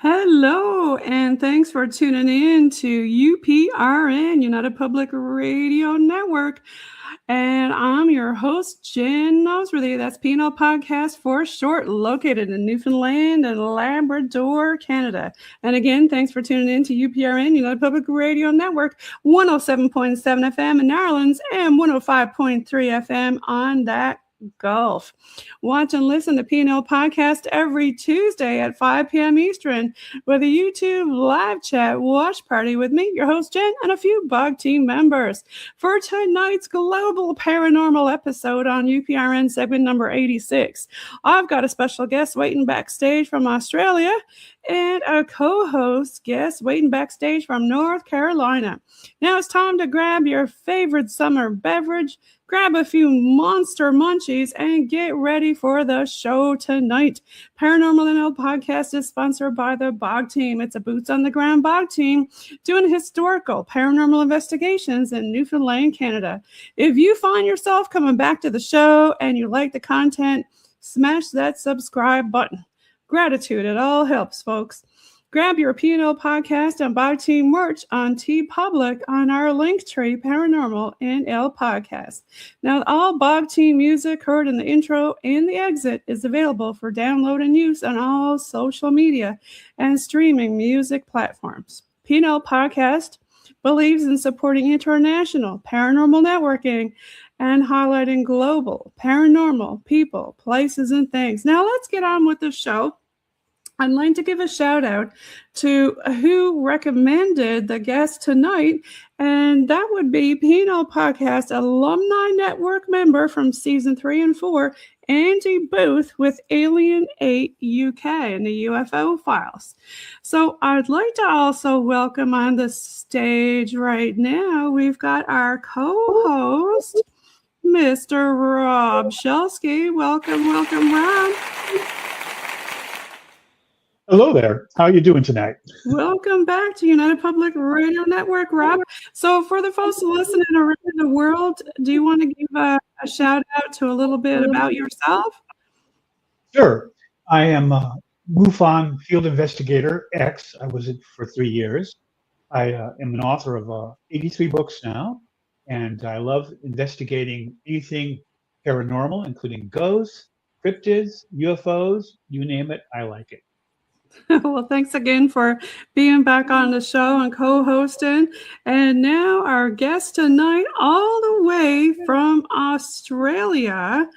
Hello, and thanks for tuning in to UPRN, United Public Radio Network. And I'm your host, Jen Noseworthy. That's PNL Podcast for short, located in Newfoundland and Labrador, Canada. And again, thanks for tuning in to UPRN, United Public Radio Network, 107.7 FM in Ireland and 105.3 FM on that Gulf. Watch and listen to PNL Podcast every Tuesday at 5 p.m. Eastern with a YouTube live chat watch party with me, your host Jen, and a few BOG team members. For tonight's global paranormal episode on UPRN segment number 86, I've got a special guest waiting backstage from Australia and a co-host guest waiting backstage from North Carolina. Now it's time to grab your favorite summer beverage, grab a few monster munchies, and get ready for the show tonight. Paranormal NL Podcast is sponsored by the BOG team. It's a boots-on-the-ground BOG team doing historical paranormal investigations in Newfoundland, Canada. If you find yourself coming back to the show and you like the content, smash that subscribe button. Gratitude, it all helps, folks. Grab your PNL Podcast and BOG Team merch on TeePublic on our Linktree Paranormal NL Podcast. Now, all BOG Team music heard in the intro and the exit is available for download and use on all social media and streaming music platforms. PNL Podcast believes in supporting international paranormal networking and highlighting global paranormal people, places, and things. Now, let's get on with the show. I'd like to give a shout out to who recommended the guest tonight, and that would be PNL Podcast Alumni Network member from season 3 and 4, Andy Booth with Alien 8 UK and the UFO Files. So I'd like to also welcome on the stage right now, we've got our co-host, Mr. Rob Shelsky. Welcome, Rob. Hello there. How are you doing tonight? Welcome back to United Public Radio Network, Rob. So for the folks listening around the world, do you want to give a shout out to a little bit about yourself? Sure. I am a MUFON field investigator X. I was it for 3 years. I am an author of 83 books now, and I love investigating anything paranormal, including ghosts, cryptids, UFOs, you name it, I like it. Well, thanks again for being back on the show and co-hosting. And now our guest tonight, all the way from Australia,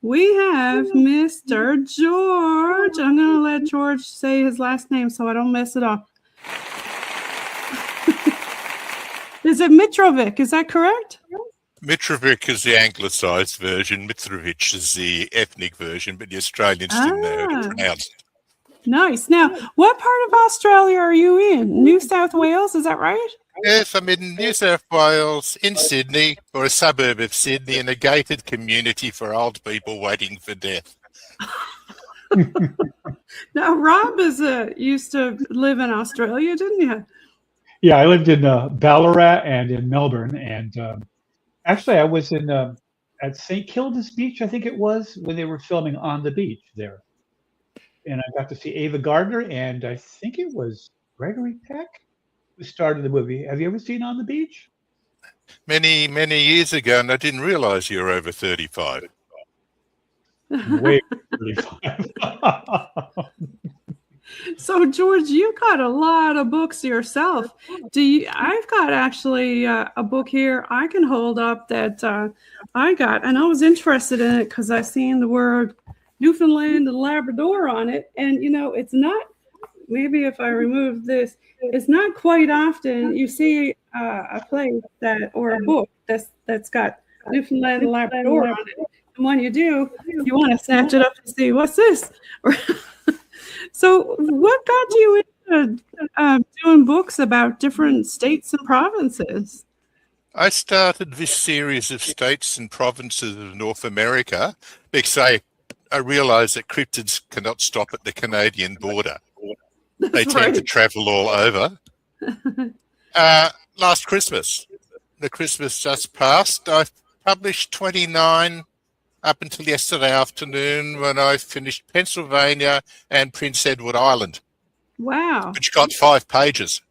we have Mr. George. I'm going to let George say his last name so I don't mess it up. Is it Mitrovic? Is that correct? Mitrovic is the anglicised version. Mitrovic is the ethnic version, but the Australians didn't know how to pronounce it. Nice. Now, what part of Australia are you in? New South Wales, is that right? Yes, I'm in New South Wales, in Sydney, or a suburb of Sydney, in a gated community for old people waiting for death. Now, Rob used to live in Australia, didn't you? Yeah, I lived in Ballarat and in Melbourne, and actually, I was in at St. Kilda's Beach, I think it was, when they were filming On the Beach there. And I got to see Ava Gardner, and I think it was Gregory Peck who started the movie. Have you ever seen On the Beach? Many, many years ago, and I didn't realise you were over 35. Way over 35. So, George, you got a lot of books yourself. I've got actually a book here I can hold up that I got, and I was interested in it because I seen the word Newfoundland and Labrador on it. And, it's not, maybe if I remove this, it's not quite often you see a place or a book that's got Newfoundland and Labrador on it. And when you do, you want to snatch it up and see, what's this? So what got you into doing books about different states and provinces? I started this series of states and provinces of North America because I realised that cryptids cannot stop at the Canadian border. They tend to travel all over. Last Christmas, the Christmas just passed, I published 29 up until yesterday afternoon when I finished Pennsylvania and Prince Edward Island. Wow. Which got 5 pages.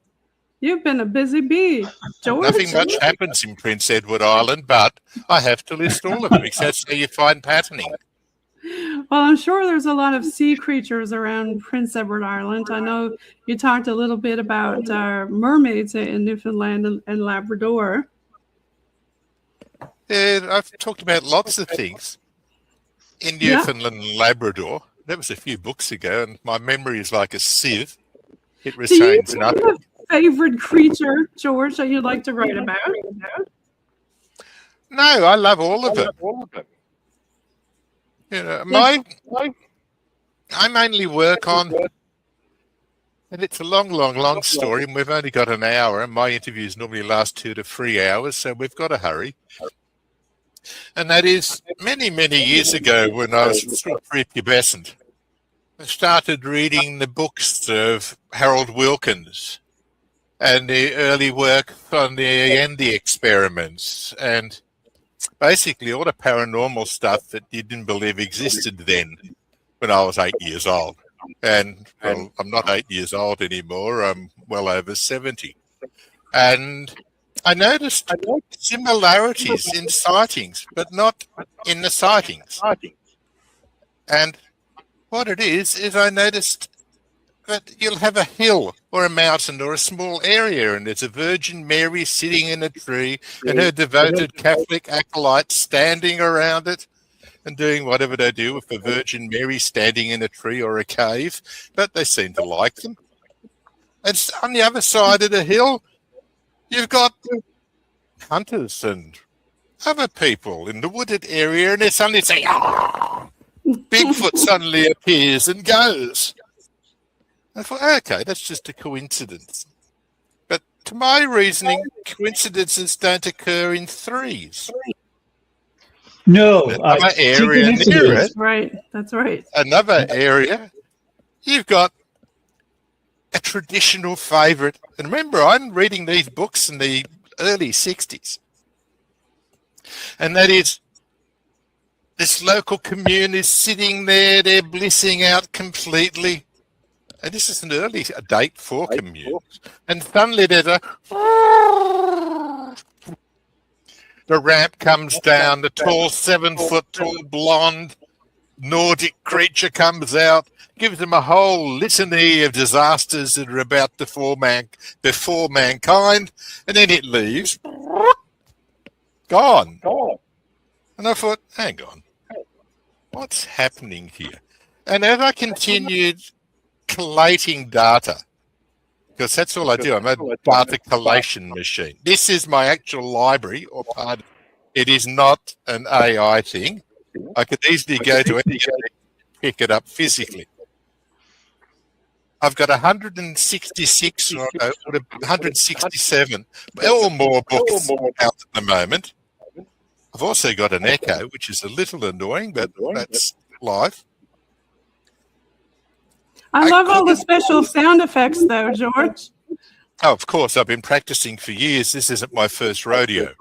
You've been a busy bee, George. Nothing much happens in Prince Edward Island, but I have to list all of them because that's how you find patterning. Well, I'm sure there's a lot of sea creatures around Prince Edward Island. I know you talked a little bit about mermaids in Newfoundland and Labrador. Yeah, I've talked about lots of things in Newfoundland and Labrador. That was a few books ago, and my memory is like a sieve. It retains nothing. Do you have a favorite creature, George, that you'd like to write about? No, I love all of them. I mainly work on, and it's a long story, and we've only got an hour, and my interviews normally last 2 to 3 hours, so we've got to hurry. And that is many, many years ago when I was still prepubescent. I started reading the books of Harold Wilkins and the early work on the Andy experiments and basically all the paranormal stuff that you didn't believe existed then when I was 8 years old. And well, I'm not 8 years old anymore. I'm well over 70. And I noticed similarities in sightings, but not in the sightings. And what it is I noticed that you'll have a hill or a mountain or a small area, and there's a Virgin Mary sitting in a tree and her devoted Catholic acolytes standing around it and doing whatever they do with the Virgin Mary standing in a tree or a cave, but they seem to like them. And on the other side of the hill, you've got hunters and other people in the wooded area, and they suddenly say, "Ah!" Bigfoot suddenly appears and goes. I thought, okay, that's just a coincidence. But to my reasoning, coincidences don't occur in threes. No. Another area near it. Right, that's right. Another area, you've got a traditional favourite. And remember, I'm reading these books in the early 60s. And that is, this local commune is sitting there, they're blissing out completely. And this is an early date for communes. And suddenly there's the ramp comes down, the tall 7 foot tall blonde Nordic creature comes out, gives them a whole litany of disasters that are about before mankind, and then it leaves. Gone. And I thought, hang on, what's happening here? And as I continued collating data, because that's all I do, I'm a data collation machine. This is my actual library, or part of it. It is not an AI thing. I could easily go to any and pick it up physically. I've got 166 or 167 or more books out at the moment. I've also got an echo, which is a little annoying, but that's life. I love all the special sound effects, though, George. Oh, of course. I've been practicing for years. This isn't my first rodeo.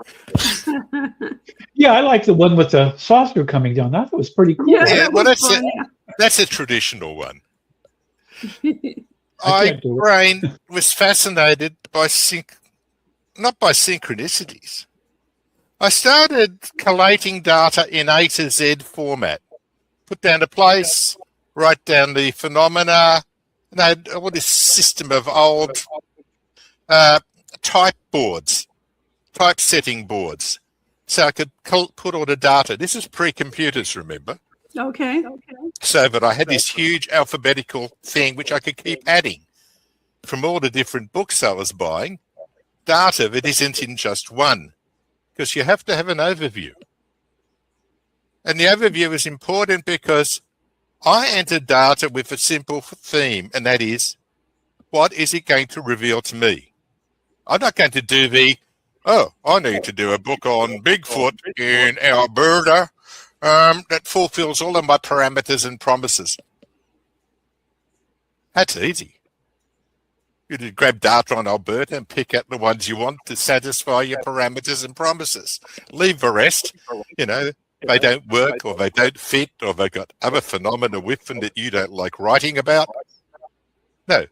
Yeah, I like the one with the saucer coming down. That was pretty cool. Yeah, Well, that's a traditional one. I brain was fascinated by not by synchronicities. I started collating data in A to Z format. Put down a place, write down the phenomena, and I had all this system of old typesetting boards, so I could put all the data. This is pre-computers, remember? Okay. So, but I had this huge alphabetical thing which I could keep adding from all the different books I was buying. Data that isn't in just one, because you have to have an overview. And the overview is important because I enter data with a simple theme, and that is, what is it going to reveal to me? I'm not going to do I need to do a book on Bigfoot in Alberta that fulfills all of my parameters and promises. That's easy. You just grab data on Alberta and pick out the ones you want to satisfy your parameters and promises. Leave the rest, they don't work or they don't fit or they've got other phenomena with them that you don't like writing about. No,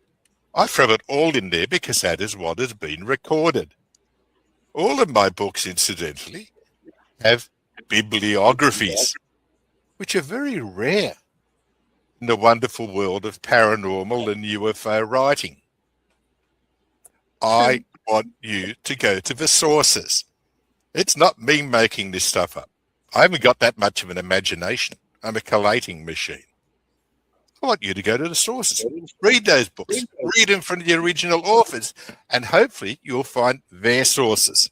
I throw it all in there because that is what has been recorded. All of my books, incidentally, have bibliographies, which are very rare in the wonderful world of paranormal and UFO writing. I want you to go to the sources. It's not me making this stuff up. I haven't got that much of an imagination. I'm a collating machine. I want you to go to the sources. Read those books. Read them from the original authors, and hopefully you'll find their sources.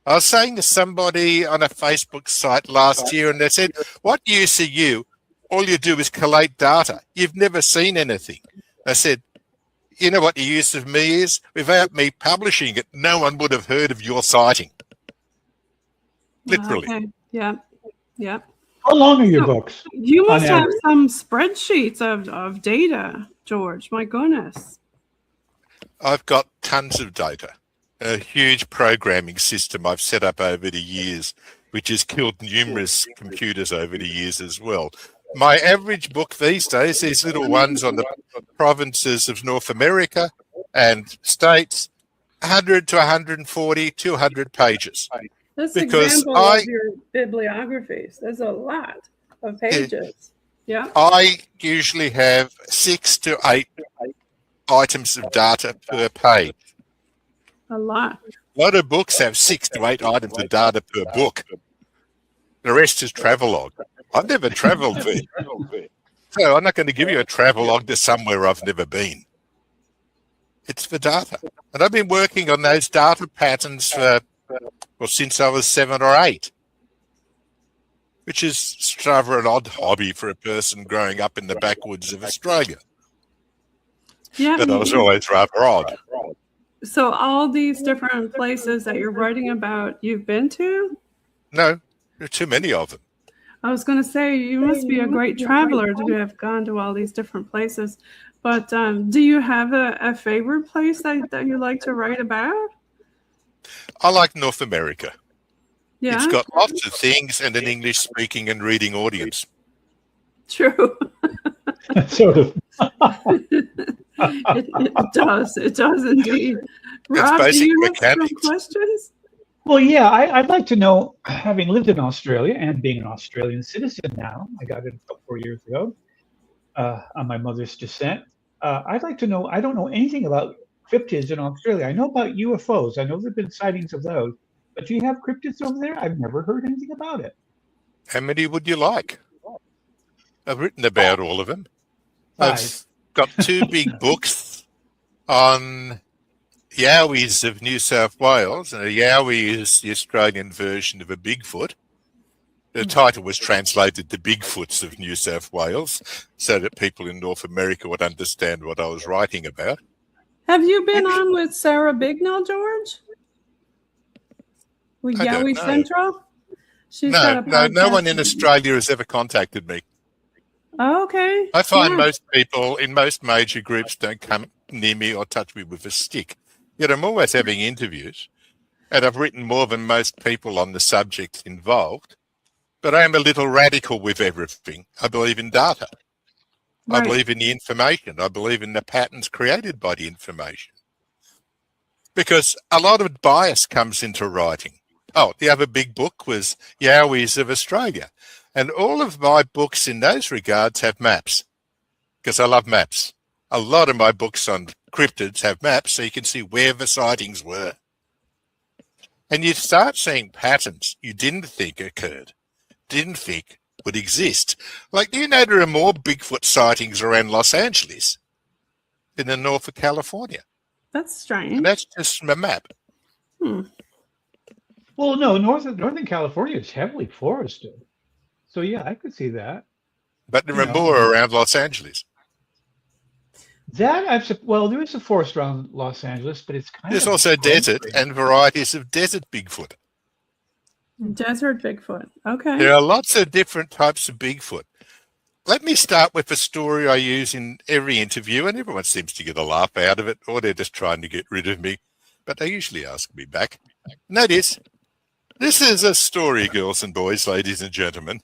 I was saying to somebody on a Facebook site last year, and they said, what use are you? All you do is collate data. You've never seen anything. I said, you know what the use of me is? Without me publishing it, no one would have heard of your sighting. Literally. Okay. Yeah. How long are your books? You must have some spreadsheets of data, George. My goodness. I've got tons of data. A huge programming system I've set up over the years, which has killed numerous computers over the years as well. My average book these days, these little ones on the provinces of North America and states, 100 to 140, 200 pages. That's an example of your bibliographies. There's a lot of pages. Yeah. I usually have 6 to 8 items of data per page. A lot. A lot of books have 6 to 8 items of data per book. The rest is travelogue. I've never travelled there. So I'm not going to give you a travelogue to somewhere I've never been. It's for data. And I've been working on those data patterns since I was 7 or 8, which is rather an odd hobby for a person growing up in the backwoods of Australia. Yeah. But I was always rather odd. So all these different places that you're writing about, you've been to? No, there are too many of them. I was going to say, you must be a great traveler to have gone to all these different places. But do you have a favorite place that you like to write about? I like North America. Yeah. It's got lots of things and an English-speaking and reading audience. True. Sort of. It does. It does indeed. Rob, do you have some questions? Well, yeah, I'd like to know, having lived in Australia and being an Australian citizen now, I got it about 4 years ago, on my mother's descent. I'd like to know, I don't know anything about cryptids in Australia. I know about UFOs. I know there have been sightings of those. But do you have cryptids over there? I've never heard anything about it. How many would you like? I've written about all of them. I've 5. got 2 big books on Yowies of New South Wales, and a Yowie is the Australian version of a Bigfoot. The title was translated to Bigfoots of New South Wales so that people in North America would understand what I was writing about. Have you been on with Sarah Bignell, George? With I don't Yowie know. Central? She's got a No one in podcast. Australia has ever contacted me. Oh, okay. I find Yeah. most people in most major groups don't come near me or touch me with a stick. Yet I'm always having interviews, and I've written more than most people on the subject involved. But I am a little radical with everything. I believe in data. I Right. believe in the information. I believe in the patterns created by the information. Because a lot of bias comes into writing. Oh, the other big book was Yowies of Australia. And all of my books in those regards have maps, because I love maps. A lot of my books on cryptids have maps so you can see where the sightings were. And you start seeing patterns you didn't think occurred, didn't think would exist. Like, do you know there are more Bigfoot sightings around Los Angeles than in north of California? That's strange. And that's just from a map. Well, no, Northern California is heavily forested. So, yeah, I could see that. But there are No. more around Los Angeles. Well, there is a forest around Los Angeles, but it's kind There's of also desert concrete. and varieties of desert Bigfoot. Desert Bigfoot. Okay. There are lots of different types of Bigfoot. Let me start with a story I use in every interview, and everyone seems to get a laugh out of it, or they're just trying to get rid of me, but they usually ask me back. And that is, this is a story, girls and boys, ladies and gentlemen.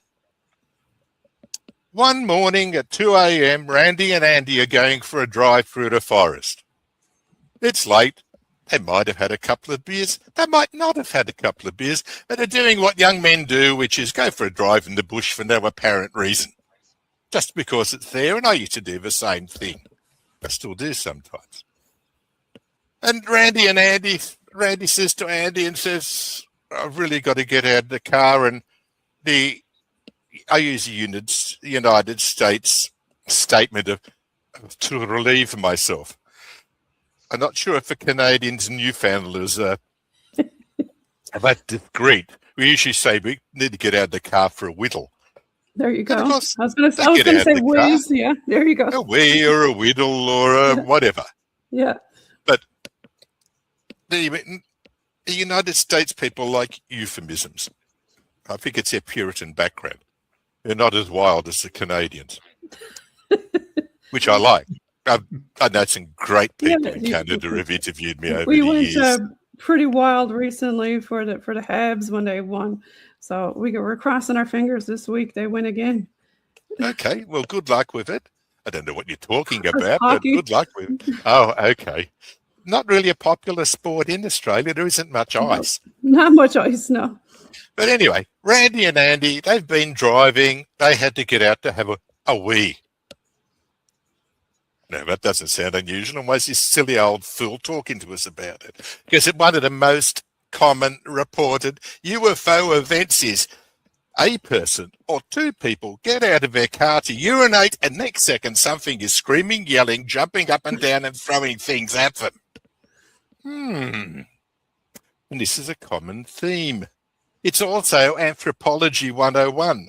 One morning at 2 a.m., Randy and Andy are going for a drive through the forest. It's late. They might have had a couple of beers. They might not have had a couple of beers, but they're doing what young men do, which is go for a drive in the bush for no apparent reason. Just because it's there, and I used to do the same thing. I still do sometimes. And Randy says to Andy and says, I've really got to get out of the car, and I use the United States statement of to relieve myself. I'm not sure if the Canadians and Newfoundlanders are that discreet. We usually say we need to get out of the car for a whittle. There you go. And of I course, was going they to get out of say the whiz. Yeah, there you go. A wee or a whittle or a whatever. Yeah. But the United States people like euphemisms. I think it's their Puritan background. They're not as wild as the Canadians, which I like. I know some great people in Canada have interviewed me over the years. We went pretty wild recently for the Habs when they won. So we're crossing our fingers this week. They win again. Okay, well, good luck with it. I don't know what you're talking It's about, but hockey. good luck with it. Oh, okay. Not really a popular sport in Australia. There isn't much ice. Not much ice, no. But anyway, Randy and Andy, they've been driving. They had to get out to have a wee. No, that doesn't sound unusual. And why is this silly old fool talking to us about it? Because one of the most common reported UFO events is a person or two people get out of their car to urinate, and next second something is screaming, yelling, jumping up and down and throwing things at them. And this is a common theme. It's also Anthropology 101.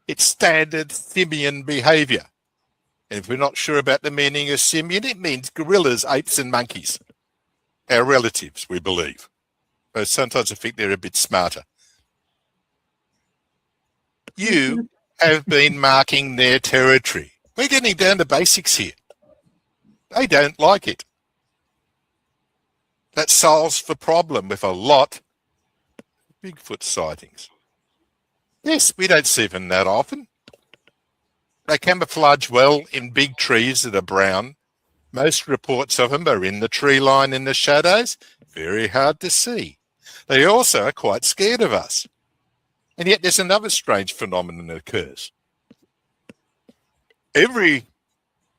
It's standard simian behavior. And if we're not sure about the meaning of simian, it means gorillas, apes and monkeys. Our relatives, we believe. Though sometimes I think they're a bit smarter. You have been marking their territory. We're getting down to basics here. They don't like it. That solves the problem with a lot of Bigfoot sightings. Yes, we don't see them that often. They camouflage well in big trees that are brown. Most reports of them are in the tree line in the shadows. Very hard to see. They also are quite scared of us. And yet there's another strange phenomenon that occurs. Every,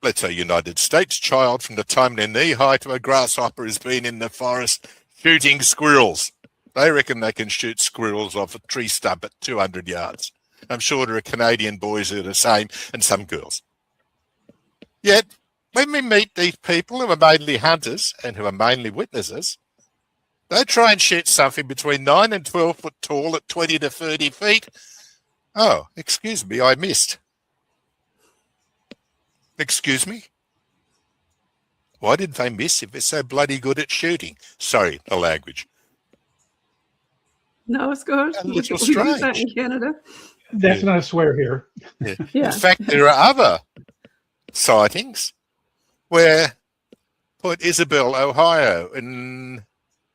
let's say, United States child from the time they're knee-high to a grasshopper has been in the forest shooting squirrels. They reckon they can shoot squirrels off a tree stump at 200 yards. I'm sure there are Canadian boys who are the same, and some girls. Yet, when we meet these people who are mainly hunters and who are mainly witnesses, they try and shoot something between 9 and 12 foot tall at 20 to 30 feet. Oh, excuse me, I missed. Excuse me? Why did they miss if they're so bloody good at shooting? Sorry, the language. No, it's good. A little We use that strange. in Canada. That's not a swear here. Yeah. In fact, there are other sightings where Point Isabel, Ohio, in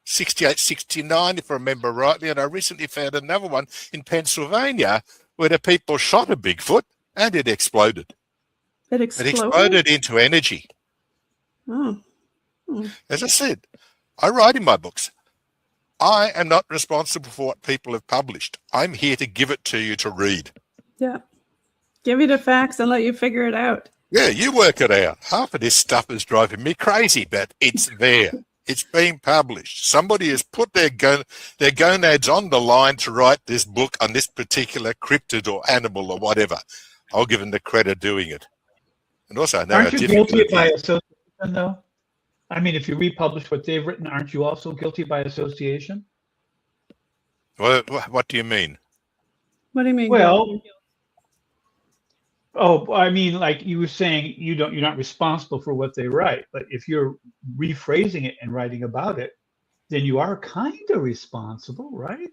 68, 69, if I remember rightly, and I recently found another one in Pennsylvania where the people shot a Bigfoot and it exploded. It It exploded. exploded into energy. Oh. As I said, I write in my books, I am not responsible for what people have published. I'm here to give it to you to read. Yeah. Give you the facts and let you figure it out. Yeah, you work it out. Half of this stuff is driving me crazy, but it's there. It's being published. Somebody has put their gonads on the line to write this book on this particular cryptid or animal or whatever. I'll give them the credit doing it. And also, I know Aren't how you difficult guilty it by is. association, though? I mean, if you republish what they've written, aren't you also guilty by association? What do you mean? What do you mean? Well, I mean, like you were saying, you're not responsible for what they write. But if you're rephrasing it and writing about it, then you are kind of responsible, right?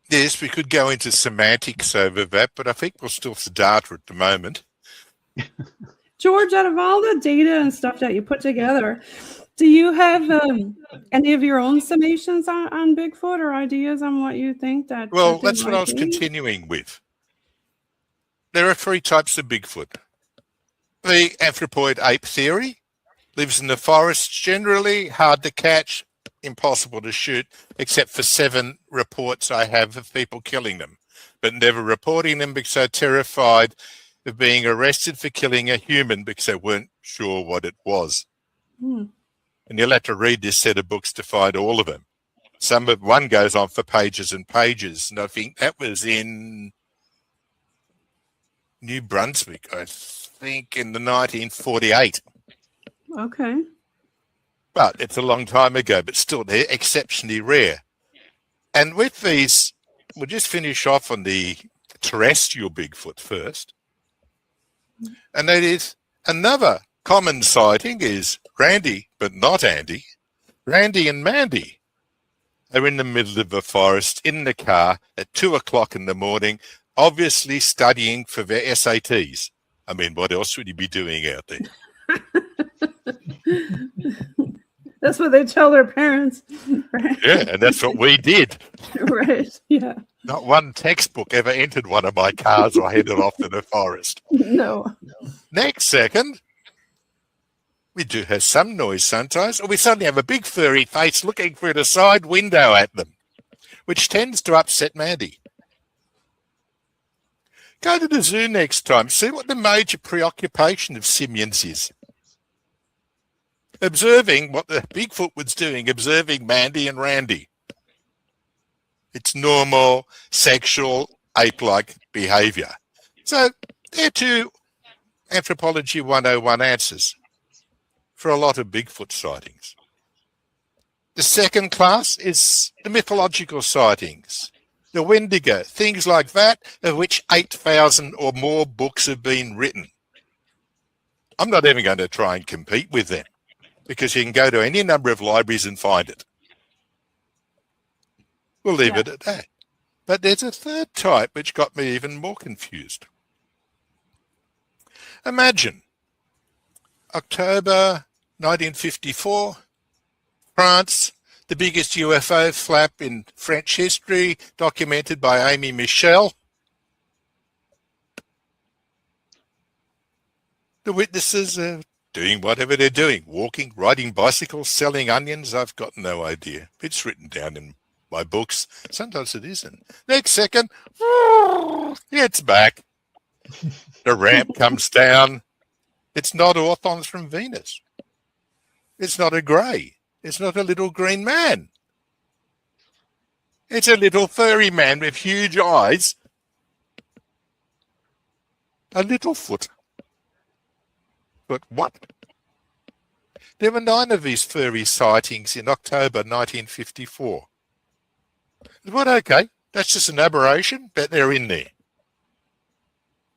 Yes, we could go into semantics over that, but I think we'll still start at the moment. George, out of all the data and stuff that you put together, do you have any of your own summations on Bigfoot or ideas on what you think that? Well, that they that's what I might was be? continuing with. There are three types of Bigfoot. The anthropoid ape theory lives in the forests, generally hard to catch, impossible to shoot, except for 7 reports I have of people killing them, but never reporting them because they're terrified of being arrested for killing a human because they weren't sure what it was. And you'll have to read this set of books to find all of them. One goes on for pages and pages, and I think that was in New Brunswick, I think in the 1948. Okay. But it's a long time ago, but still they're exceptionally rare. And with these, we'll just finish off on the terrestrial Bigfoot first. And that is another common sighting is Randy, but not Andy. Randy and Mandy are in the middle of the forest in the car at 2:00 in the morning, obviously studying for their SATs. I mean, what else would you be doing out there? That's what they tell their parents. Right? Yeah, and that's what we did. Right. Yeah. Not one textbook ever entered one of my cars or headed off to the forest. No. Next second, we do have some noise sometimes, or we suddenly have a big furry face looking through the side window at them, which tends to upset Mandy. Go to the zoo next time, see what the major preoccupation of simians is. Observing what the Bigfoot was doing, observing Mandy and Randy. It's normal, sexual, ape-like behavior. So they're 2 Anthropology 101 answers for a lot of Bigfoot sightings. The second class is the mythological sightings, the Wendigo, things like that, of which 8,000 or more books have been written. I'm not even going to try and compete with them, because you can go to any number of libraries and find it. We'll leave it at that. But there's a third type which got me even more confused. Imagine October 1954, France, the biggest UFO flap in French history, documented by Amy Michel. The witnesses are doing whatever they're doing, walking, riding bicycles, selling onions. I've got no idea. It's written down in my books. Sometimes it isn't. Next second, it's back. The ramp comes down. It's not Orthons from Venus. It's not a grey. It's not a little green man. It's a little furry man with huge eyes. A little foot. But what? There were 9 of these furry sightings in October 1954. But okay, that's just an aberration, but they're in there.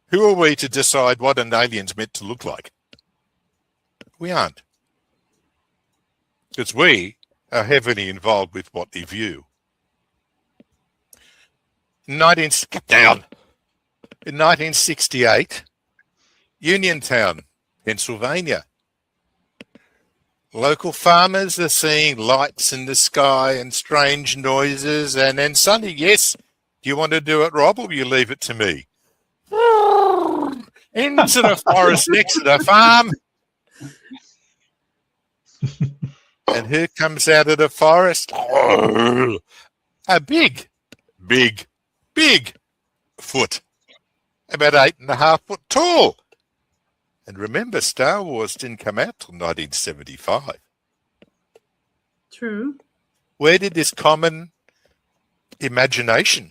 Who are we to decide what an alien's meant to look like? We aren't. Because we are heavily involved with what they view. In 1968, Uniontown, Pennsylvania. Local farmers are seeing lights in the sky and strange noises, and then suddenly, yes, do you want to do it, Rob, or will you leave it to me? Into the forest next to the farm. And who comes out of the forest? A big foot. About 8.5 foot tall. And remember, Star Wars didn't come out till 1975. True. Where did this common imagination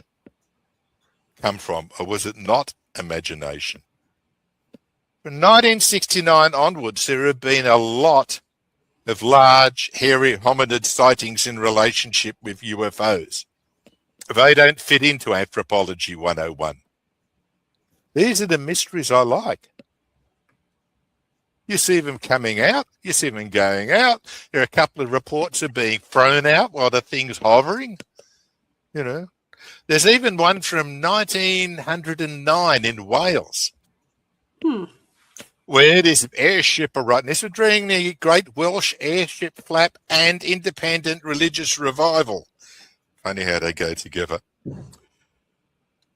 come from? Or was it not imagination? From 1969 onwards, there have been a lot of large, hairy hominid sightings in relationship with UFOs. They don't fit into Anthropology 101. These are the mysteries I like. You see them coming out. You see them going out. There are a couple of reports of being thrown out while the thing's hovering. You know, there's even one from 1909 in Wales, where this airship arrived. This was during the Great Welsh Airship Flap and Independent Religious Revival. Funny how they go together.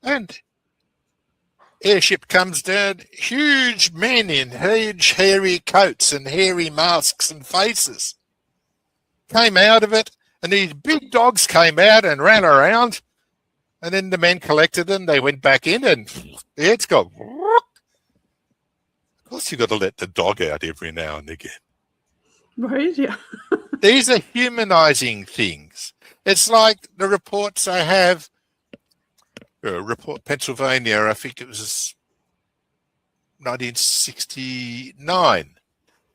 And airship comes down, huge men in huge hairy coats and hairy masks and faces came out of it, and these big dogs came out and ran around, and then the men collected them, they went back in, and the heads go. Of course you've got to let the dog out every now and again. Right, yeah. These are humanizing things. It's like the reports I have. Report Pennsylvania, I think it was 1969.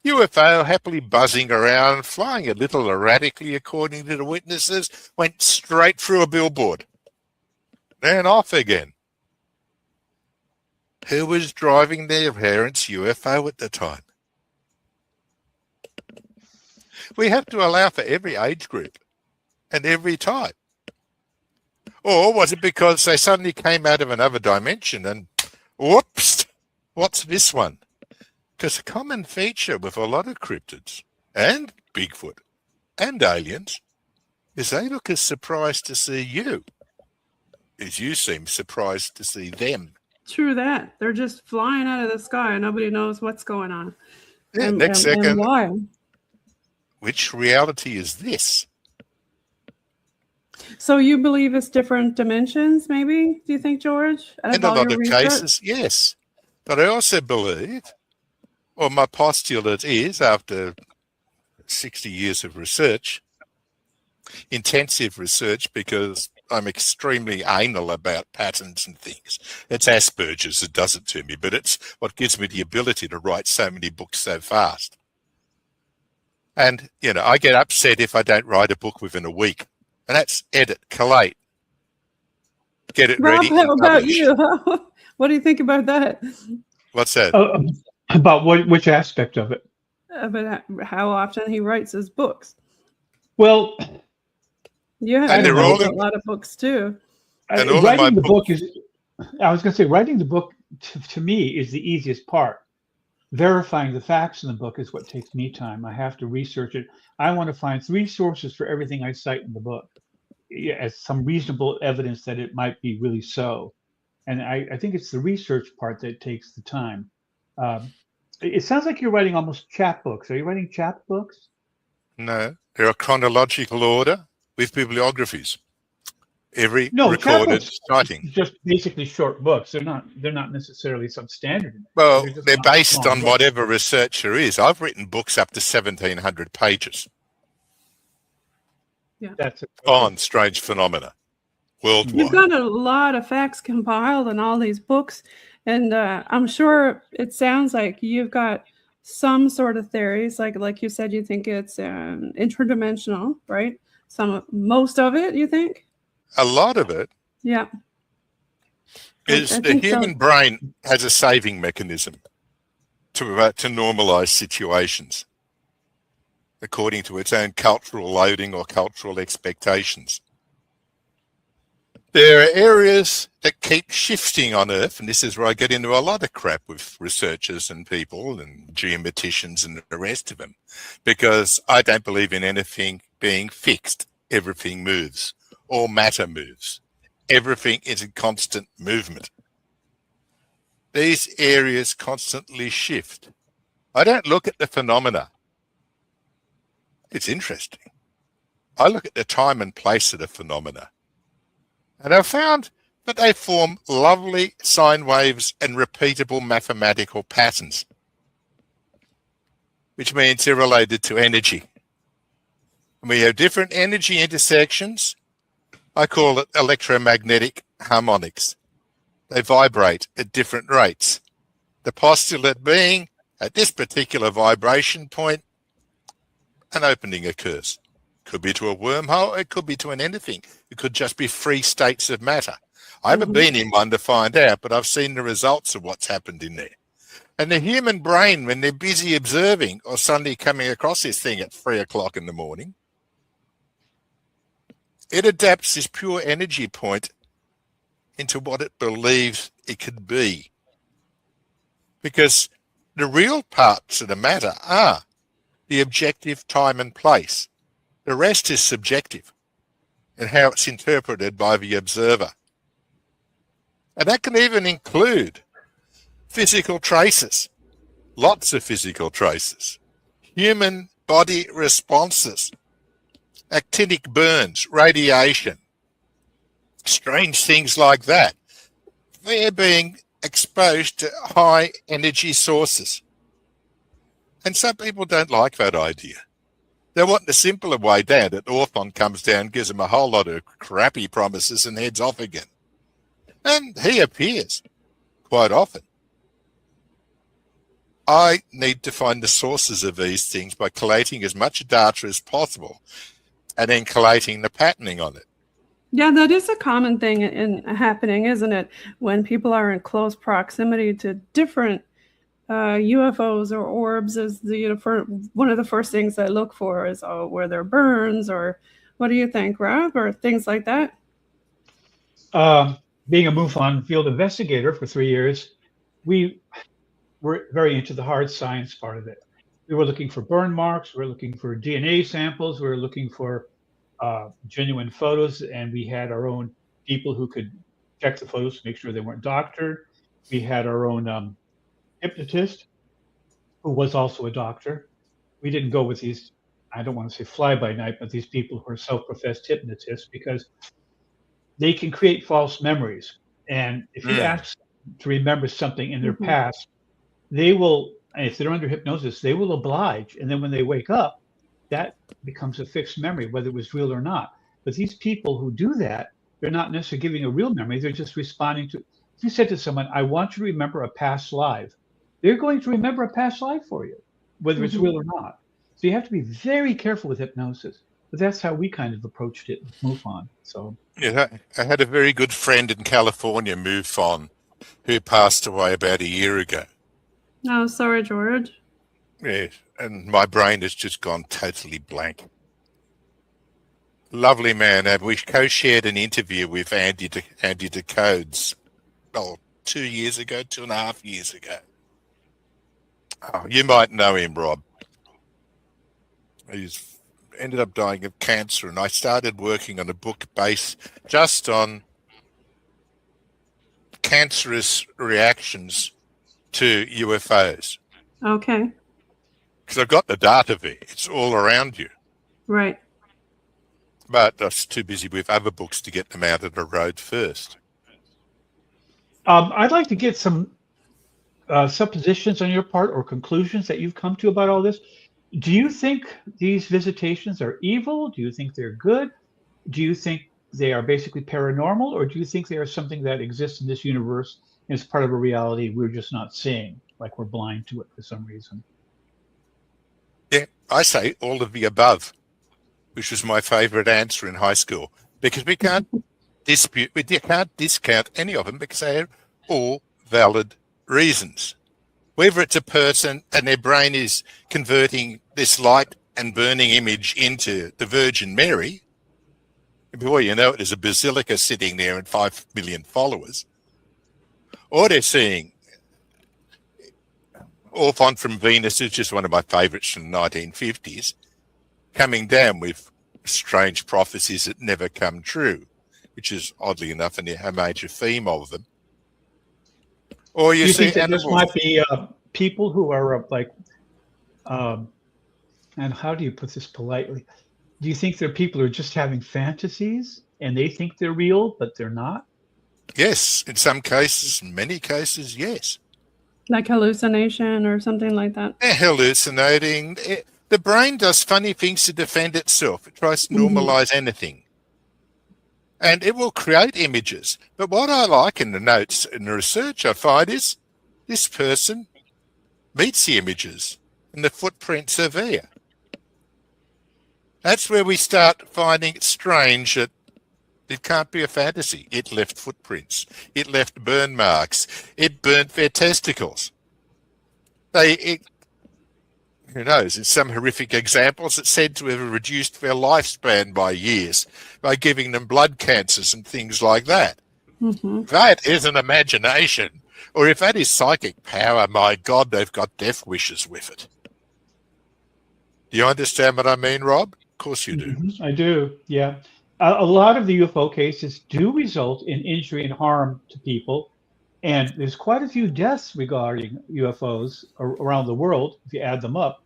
UFO happily buzzing around, flying a little erratically, according to the witnesses, went straight through a billboard. Then off again. Who was driving their parents' UFO at the time? We have to allow for every age group and every type. Or was it because they suddenly came out of another dimension and, whoops, what's this one? Because a common feature with a lot of cryptids and Bigfoot and aliens is they look as surprised to see you as you seem surprised to see them. True that. They're just flying out of the sky and nobody knows what's going on. Yeah, next second, and why. Which reality is this? So you believe it's different dimensions, maybe? Do you think, George? In a lot of cases, yes. But I also believe, or my postulate is, after 60 years of research, intensive research, because I'm extremely anal about patterns and things. It's Asperger's that does it to me, but it's what gives me the ability to write so many books so fast. And, you know, I get upset if I don't write a book within a week. And that's edit, collate, get it Rob, ready. how about you? What do you think about that? What's that? About which aspect of it? About how often he writes his books. Well, you have a lot of books too. And writing the book is, I was going to say, writing the book to me is the easiest part. Verifying the facts in the book is what takes me time. I have to research it. I want to find 3 sources for everything I cite in the book as some reasonable evidence that it might be really so. And I think it's the research part that takes the time. It sounds like you're writing almost chapbooks. Are you writing chapbooks? No, they're a chronological order with bibliographies. every No, recorded chapbooks sighting. just basically short books. They're not necessarily substandard. Well, They're just they're long based on books. whatever researcher is. I've written books up to 1,700 pages That's on strange phenomena worldwide. You've got a lot of facts compiled in all these books, and I'm sure it sounds like you've got some sort of theories. Like you said, you think it's interdimensional, right? Most of it, you think? A lot of it Yeah. is I the think human so. brain has a saving mechanism to normalize situations according to its own cultural loading or cultural expectations. There are areas that keep shifting on Earth, and this is where I get into a lot of crap with researchers and people and geometricians and the rest of them, because I don't believe in anything being fixed. Everything moves. All matter moves. Everything is in constant movement. These areas constantly shift. I don't look at the phenomena. It's interesting. I look at the time and place of the phenomena. And I've found that they form lovely sine waves and repeatable mathematical patterns, which means they're related to energy. And we have different energy intersections. I call it electromagnetic harmonics. They vibrate at different rates. The postulate being, at this particular vibration point, an opening occurs. Could be to a wormhole, it could be to an anything. It could just be free states of matter. I haven't been in one to find out, but I've seen the results of what's happened in there. And the human brain, when they're busy observing or suddenly coming across this thing at 3 o'clock in the morning, it adapts this pure energy point into what it believes it could be. Because the real parts of the matter are the objective time and place. The rest is subjective and how it's interpreted by the observer. And that can even include physical traces, lots of physical traces, human body responses, actinic burns, radiation, strange things like that. They're being exposed to high energy sources. And some people don't like that idea. They want the simpler way down, that Orthon comes down, gives them a whole lot of crappy promises and heads off again. And he appears quite often. I need to find the sources of these things by collating as much data as possible and then collating the patterning on it. Yeah, that is a common thing in happening, isn't it? When people are in close proximity to different UFOs or orbs, is one of the first things I look for is were there burns, or what do you think, Rob, or things like that? Being a MUFON field investigator for 3 years, we were very into the hard science part of it. We were looking for burn marks, we were looking for DNA samples, we were looking for genuine photos, and we had our own people who could check the photos to make sure they weren't doctored. We had our own hypnotist who was also a doctor. We didn't go with these, I don't want to say fly by night, but these people who are self-professed hypnotists, because they can create false memories. And if you ask them to remember something in their past, they will, if they're under hypnosis, they will oblige. And then when they wake up, that becomes a fixed memory, whether it was real or not. But these people who do that, they're not necessarily giving a real memory. They're just responding to, if you said to someone, I want you to remember a past life, they're going to remember a past life for you, whether it's real or not. So you have to be very careful with hypnosis. But that's how we kind of approached it with MUFON. So yeah, I had a very good friend in California, MUFON, who passed away about a year ago. Oh, sorry, George. Yeah, and my brain has just gone totally blank. Lovely man. And we co-shared an interview with Andy DeCodes, 2 years ago, 2.5 years ago. Oh, you might know him, Rob. He's ended up dying of cancer, and I started working on a book based just on cancerous reactions to UFOs. Okay. Because I've got the data there. It's all around you. Right. But I was too busy with other books to get them out of the road first. I'd like to get some suppositions on your part or conclusions that you've come to about all this. Do you think these visitations are evil? Do you think they're good? Do you think they are basically paranormal? Or do you think they are something that exists in this universe and is part of a reality we're just not seeing, like we're blind to it for some reason? Yeah, I say all of the above, which was my favorite answer in high school, because we can't discount any of them because they're all valid reasons. Whether it's a person and their brain is converting this light and burning image into the Virgin Mary, before you know it, there's a basilica sitting there and 5 million followers, or they're seeing Orphan from Venus, is just one of my favorites from the 1950s, coming down with strange prophecies that never come true, which is oddly enough a major theme of them. Or you see, think that this might be people who are and how do you put this politely? Do you think they're people who are just having fantasies and they think they're real, but they're not? Yes, in some cases, many cases, yes. Like hallucination or something like that. They're hallucinating. The brain does funny things to defend itself. It tries to normalize anything. And it will create images. But what I like in the notes and the research I find is this person meets the images and the footprints are there. That's where we start finding it strange that it can't be a fantasy. It left footprints. It left burn marks. It burnt their testicles. Who knows, in some horrific examples, it's said to have reduced their lifespan by years by giving them blood cancers and things like that. Mm-hmm. That is an imagination. Or if that is psychic power, my God, they've got death wishes with it. Do you understand what I mean, Rob? Of course you do. Mm-hmm. I do, yeah. A lot of the UFO cases do result in injury and harm to people. And there's quite a few deaths regarding UFOs around the world, if you add them up.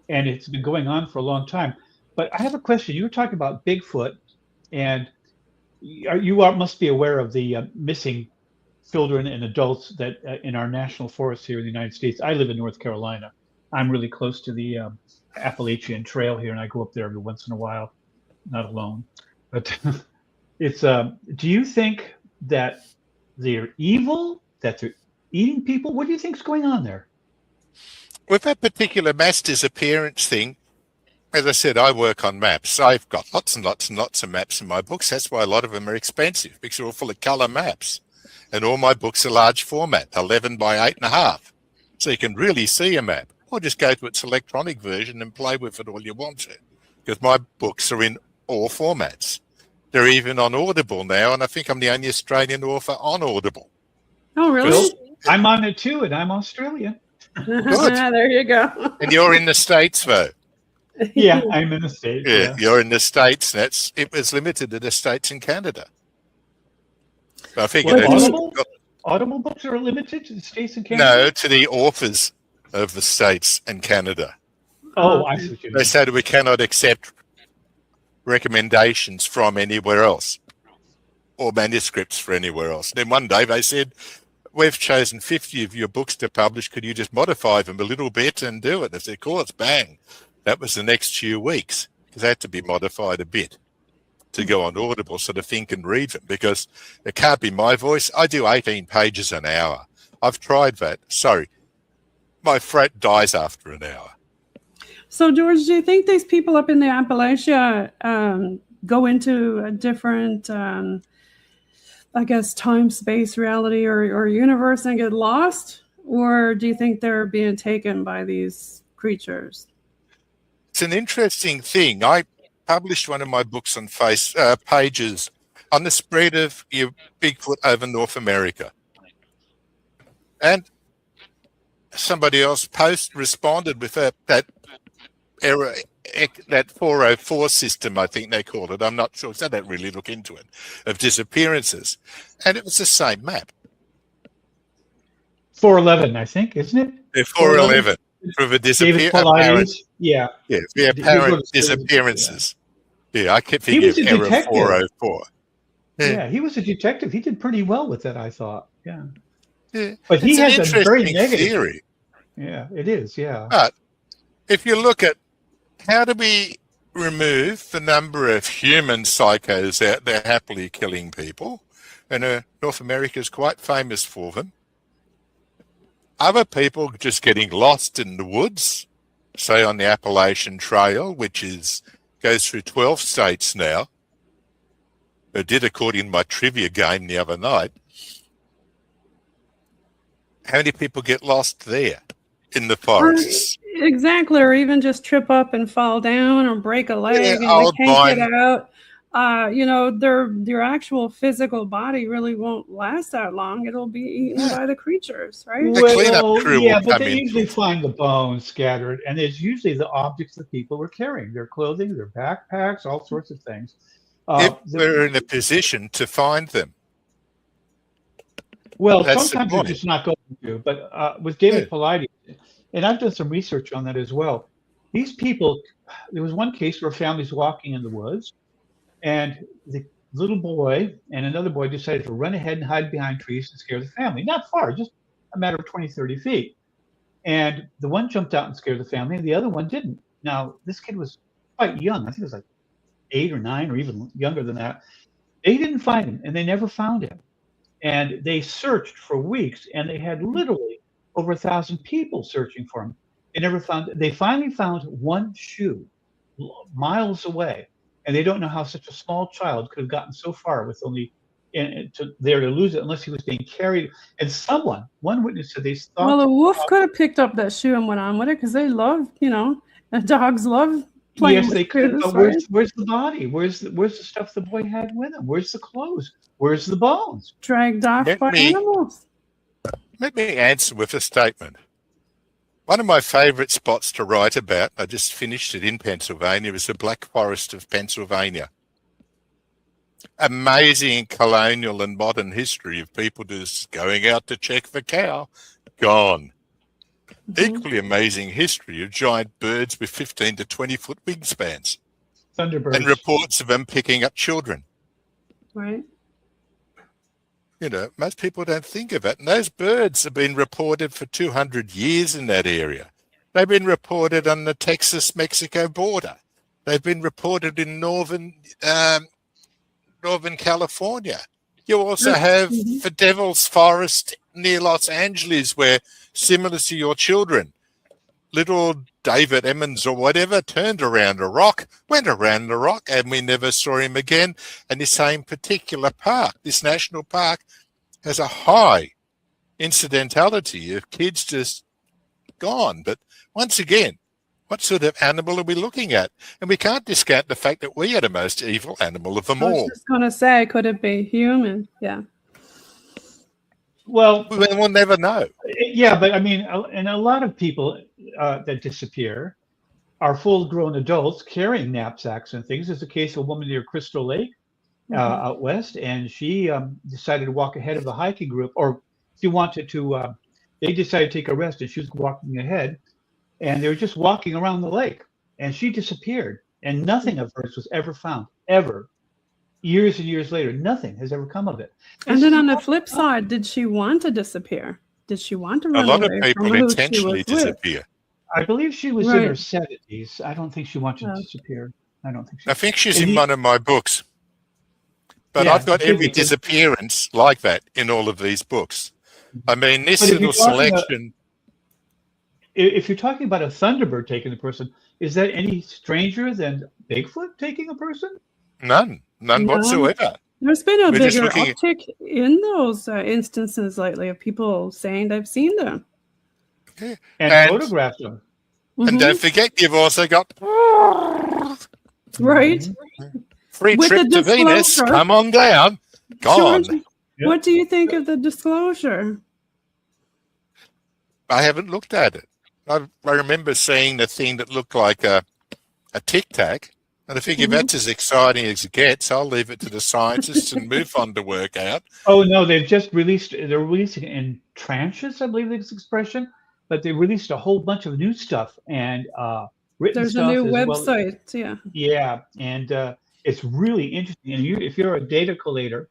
And it's been going on for a long time. But I have a question. You were talking about Bigfoot, and you must be aware of the missing children and adults that in our national forests here in the United States. I live in North Carolina. I'm really close to the Appalachian Trail here, and I go up there every once in a while, not alone. But it's do you think that they're evil, that they're eating people? What do you think's going on there? With that particular mass disappearance thing, as I said, I work on maps. I've got lots and lots and lots of maps in my books. That's why a lot of them are expensive, because they're all full of color maps. And all my books are large format, 11 by 8.5. So you can really see a map. Or just go to its electronic version and play with it all you want to. Because my books are in all formats. They're even on Audible now, and I think I'm the only Australian author on Audible. Oh, really? Well, I'm on it too, and I'm Australian. Good. There you go. And you're in the States, though. Yeah, I'm in the States. Yeah, you're in the States. It was limited to the States and Canada. But I figure Audible books are limited to the States and Canada? No, to the authors of the States and Canada. Oh, I see what you mean. They said we cannot accept recommendations from anywhere else or manuscripts for anywhere else. Then one day they said, we've chosen 50 of your books to publish. Could you just modify them a little bit and do it? I said, of course, bang. That was the next few weeks because they had to be modified a bit to go on Audible so the thing can read them, because it can't be my voice. I do 18 pages an hour. I've tried that. Sorry. My throat dies after an hour. So, George, do you think these people up in the Appalachia go into a different, I guess, time, space, reality, or universe and get lost? Or do you think they're being taken by these creatures? It's an interesting thing. I published one of my books on pages on the spread of Bigfoot over North America. And somebody else responded with that error, that 404 system, I think they called it. I'm not sure, so I don't really look into it, of disappearances. And it was the same map. 411, I think, isn't it? Yeah, 411 for the David Paulides. Yeah. Yeah, the apparent disappearances. Yeah, I kept He thinking was of a Error detective. 404. Yeah, he was a detective. He did pretty well with that, I thought. Yeah. Yeah. But he It's an has a very interesting negative theory. Yeah, it is. Yeah. But if you look at how do we remove the number of human psychos out there happily killing people, and North America is quite famous for them, other people just getting lost in the woods, say on the Appalachian Trail, which goes through 12 states now. I did, according to my trivia game the other night. How many people get lost there in the forests? Exactly, or even just trip up and fall down or break a leg and they can't get out. Their actual physical body really won't last that long. It'll be eaten by the creatures, right? The cleanup crew will but come they in. usually find the bones scattered, and it's usually the objects that people were carrying, their clothing, their backpacks, all sorts of things. If we're in a position to find them. Well, That's sometimes they're just not going to. But with David Paulides, and I've done some research on that as well. These people, there was one case where families walking in the woods, and the little boy and another boy decided to run ahead and hide behind trees and scare the family. Not far, just a matter of 20, 30 feet. And the one jumped out and scared the family, and the other one didn't. Now, this kid was quite young. I think it was like 8 or 9 or even younger than that. They didn't find him, and they never found him. And they searched for weeks, and they had literally over 1,000 people searching for him. They finally found one shoe miles away, and they don't know how such a small child could have gotten so far with only there to lose it unless he was being carried. And one witness said they thought. Well, a wolf could have picked up that shoe and went on with it because they love, dogs love playing Yes, with they could. shoes, But where's the body? Where's the stuff the boy had with him? Where's the clothes? Where's the bones? Dragged off by animals. Let me answer with a statement. One of my favourite spots to write about, I just finished it in Pennsylvania, is the Black Forest of Pennsylvania. Amazing colonial and modern history of people just going out to check for cow, gone. Mm-hmm. Equally amazing history of giant birds with 15 to 20-foot wingspans. Thunderbirds. And reports of them picking up children. Right. Most people don't think of it. And those birds have been reported for 200 years in that area. They've been reported on the Texas-Mexico border. They've been reported in northern California. You also have the Devil's Forest near Los Angeles, where, similar to your children, little David Emmons or whatever went around the rock, and we never saw him again. And the same particular park, this national park, has a high incidentality of kids just gone. But once again, what sort of animal are we looking at? And we can't discount the fact that we are the most evil animal of them all. I was just going to say, could it be human? Yeah. Well, we'll never know. Yeah, but I mean, and a lot of people that disappear are full-grown adults carrying knapsacks and things. There's a case of a woman near Crystal Lake out west, and she decided to walk ahead of the hiking group, or she wanted to. They decided to take a rest, and she was walking ahead, and they were just walking around the lake, and she disappeared, and nothing of hers was ever found, ever. Years and years later, nothing has ever come of it. And then on the flip side, did she want to disappear? Did she want to run away? A lot of people intentionally disappear. I believe she was in her 70s. I don't think she wanted to disappear. I think she's in one of my books. But I've got every disappearance like that in all of these books. I mean, this little selection. If you're talking about a Thunderbird taking a person, is that any stranger than Bigfoot taking a person? None whatsoever. There's been a bigger uptick in those instances lately of people saying they've seen them. Yeah. And photographed them. And don't forget, you've also got... Right. Free trip to Venus, come on down, gone. George, what do you think of the disclosure? I haven't looked at it. I remember seeing the thing that looked like a Tic Tac. And I think if that's as exciting as it gets, I'll leave it to the scientists and MUFON to work out. Oh, no, they've just released, they're releasing it in tranches, I believe this expression, but they released a whole bunch of new stuff. And written There's a stuff new as well. website. Yeah. Yeah, and it's really interesting. And if you're a data collator,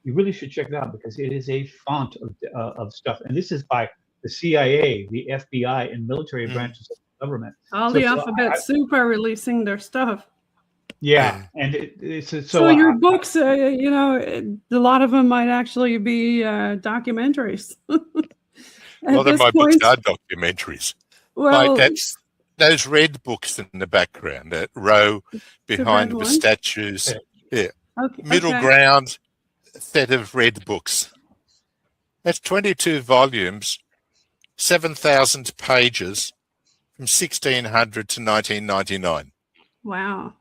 you really should check it out because it is a font of stuff. And this is by the CIA, the FBI, and military branches of the government. All the alphabet soup are releasing their stuff. Yeah, and it's so your books, you know, a lot of them might actually be documentaries. A lot of my books are documentaries. Well, like those red books in the background, that row behind the statues. Yeah. Okay. Middle ground set of red books. That's 22 volumes, 7,000 pages from 1600 to 1999. Wow.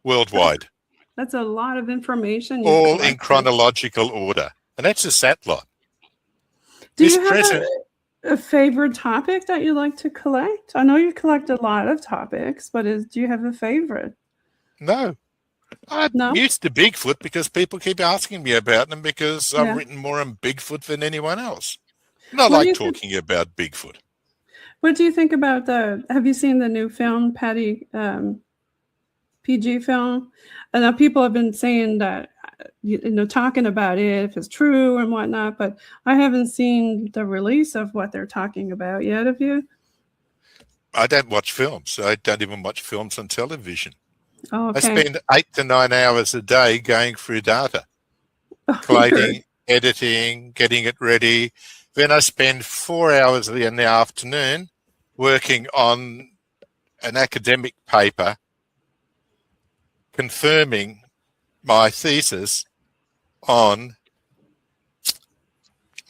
Worldwide. That's a lot of information. All in chronological order. And that's a satellite. Do you have a favorite topic that you like to collect? I know you collect a lot of topics, but do you have a favorite? No. I'm used to Bigfoot because people keep asking me about them because I've written more on Bigfoot than anyone else. And I like talking about Bigfoot. What do you think about have you seen the new film, PG film? I know people have been saying that, you know, talking about it, if it's true and whatnot, but I haven't seen the release of what they're talking about yet. Have you? I don't watch films. I don't even watch films on television. Oh, okay. I spend 8 to 9 hours a day going through data, collating, editing, getting it ready. Then I spend 4 hours in the afternoon working on an academic paper confirming my thesis on,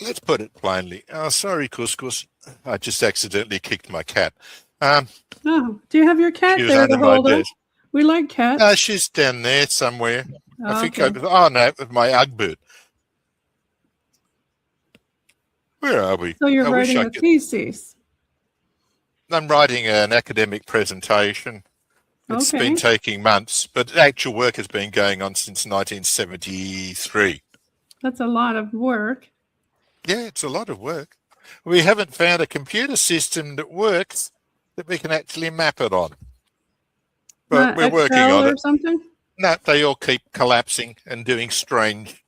let's put it plainly. Oh, sorry, Couscous. I just accidentally kicked my cat. Do you have your cat there to hold her? We like cats. No, she's down there somewhere. I think with my Ugg boot. Where are we? So you're writing a thesis. I'm writing an academic presentation. It's been taking months, but actual work has been going on since 1973. That's a lot of work. Yeah, it's a lot of work. We haven't found a computer system that works that we can actually map it on. But we're working on it. Or something? No, they all keep collapsing and doing strange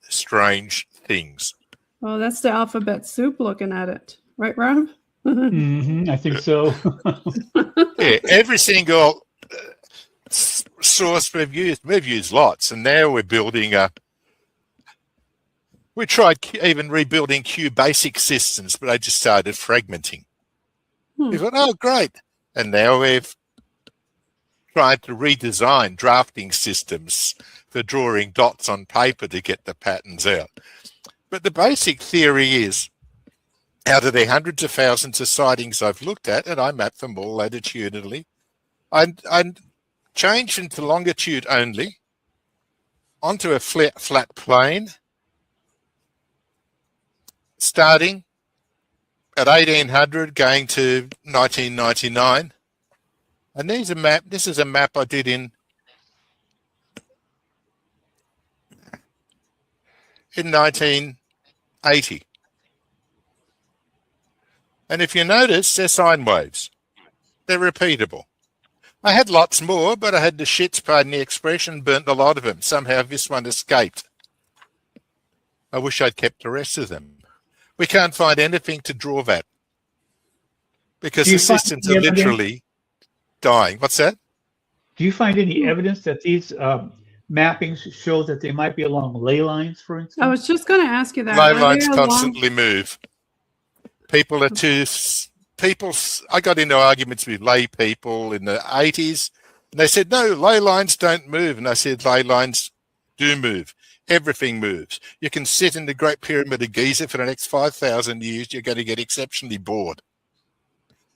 things. Well, that's the alphabet soup looking at it. Right, Rob? I think so. Yeah, every single source we've used lots, and now we're building we tried even rebuilding QBasic systems, but they just started fragmenting. We thought, oh, great. And now we've tried to redesign drafting systems for drawing dots on paper to get the patterns out. But the basic theory is, out of the hundreds of thousands of sightings I've looked at, and I map them all latitudinally, I change them to longitude only, onto a flat plane, starting at 1800, going to 1999. And there's a map. This is a map I did in 1980. And if you notice, they're sine waves. They're repeatable. I had lots more, but I had the shits, pardon the expression, burnt a lot of them. Somehow this one escaped. I wish I'd kept the rest of them. We can't find anything to draw that because the systems are literally dying. What's that? Do you find any evidence that these mappings show that they might be along ley lines, for instance? I was just going to ask you that. Ley lines constantly move. I got into arguments with lay people in the 80s, and they said, no, ley lines don't move. And I said, ley lines do move. Everything moves. You can sit in the Great Pyramid of Giza for the next 5,000 years. You're going to get exceptionally bored.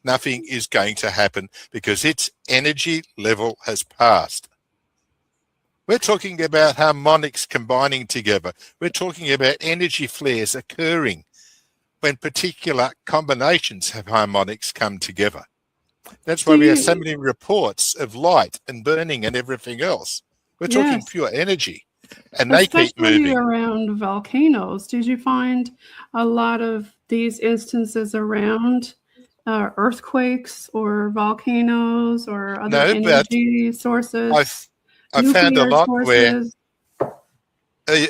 Nothing is going to happen because its energy level has passed. We're talking about harmonics combining together. We're talking about energy flares occurring when particular combinations of harmonics come together. That's why we have so many reports of light and burning and everything else. We're talking pure energy. And they keep moving. Especially around volcanoes. Did you find a lot of these instances around earthquakes or volcanoes or other No, but energy sources? I found a Nuclear lot sources?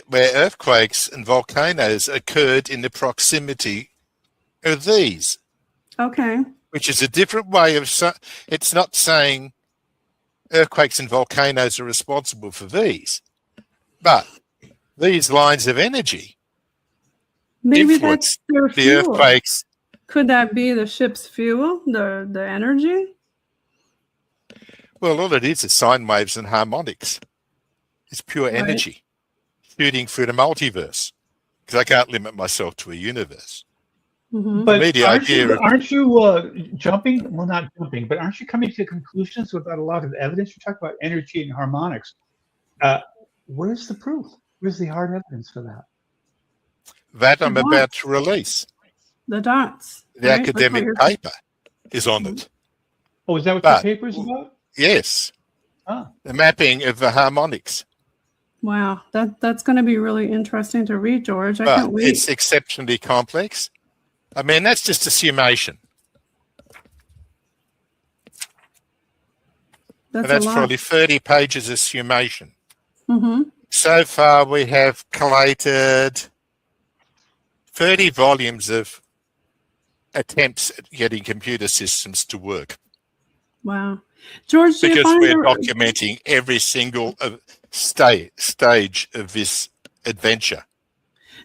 where earthquakes and volcanoes occurred in the proximity of these, Okay. which is a different way of it's not saying earthquakes and volcanoes are responsible for these, but these lines of energy Maybe influence that's their the fuel. earthquakes. Could that be the ship's fuel, the energy? Well, all it is sine waves and harmonics. It's pure Right. energy shooting through the multiverse, because I can't limit myself to a universe. Mhm. But me, the aren't idea you, of- aren't you jumping? Well, not jumping, but aren't you coming to conclusions without a lot of evidence? You talk about energy and harmonics. Where's the proof? Where's the hard evidence for that? That I'm The about dots. to release. The dots. The right? That's what academic you're- paper is on it. Oh, is that what But- the paper is about? Yes, Ah, the mapping of the harmonics. Wow, that's going to be really interesting to read, George. I But can't wait. it's exceptionally complex. I mean, that's just a summation. And that's a lot. probably 30 pages of summation. Mm-hmm. So far, we have collated 30 volumes of attempts at getting computer systems to work, Wow, George, do you because find we're there- documenting every single stage of this adventure.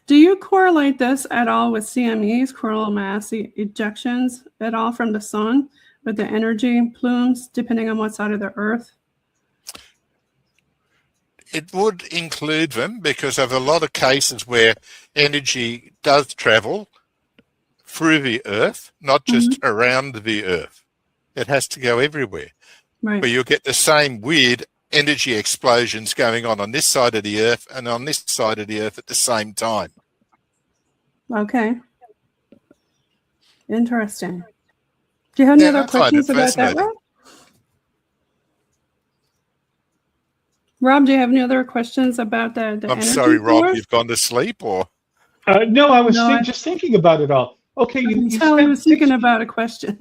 do you correlate this at all with CMEs, coronal mass ejections, at all from the sun, with the energy plumes, depending on what side of the Earth? It would include them because of a lot of cases where energy does travel through the Earth, not just around the Earth. It has to go everywhere. Right. But you'll get the same weird energy explosions going on this side of the Earth and on this side of the Earth at the same time. Okay. Interesting. Do you have any Yeah, other I find it questions about that, fascinating. Rob? Rob, do you have any other questions about the I'm energy sorry, Rob, source? you've gone to sleep, or no, I was No, just thinking about it all. Okay, I you, can you tell he spent was thinking about a question.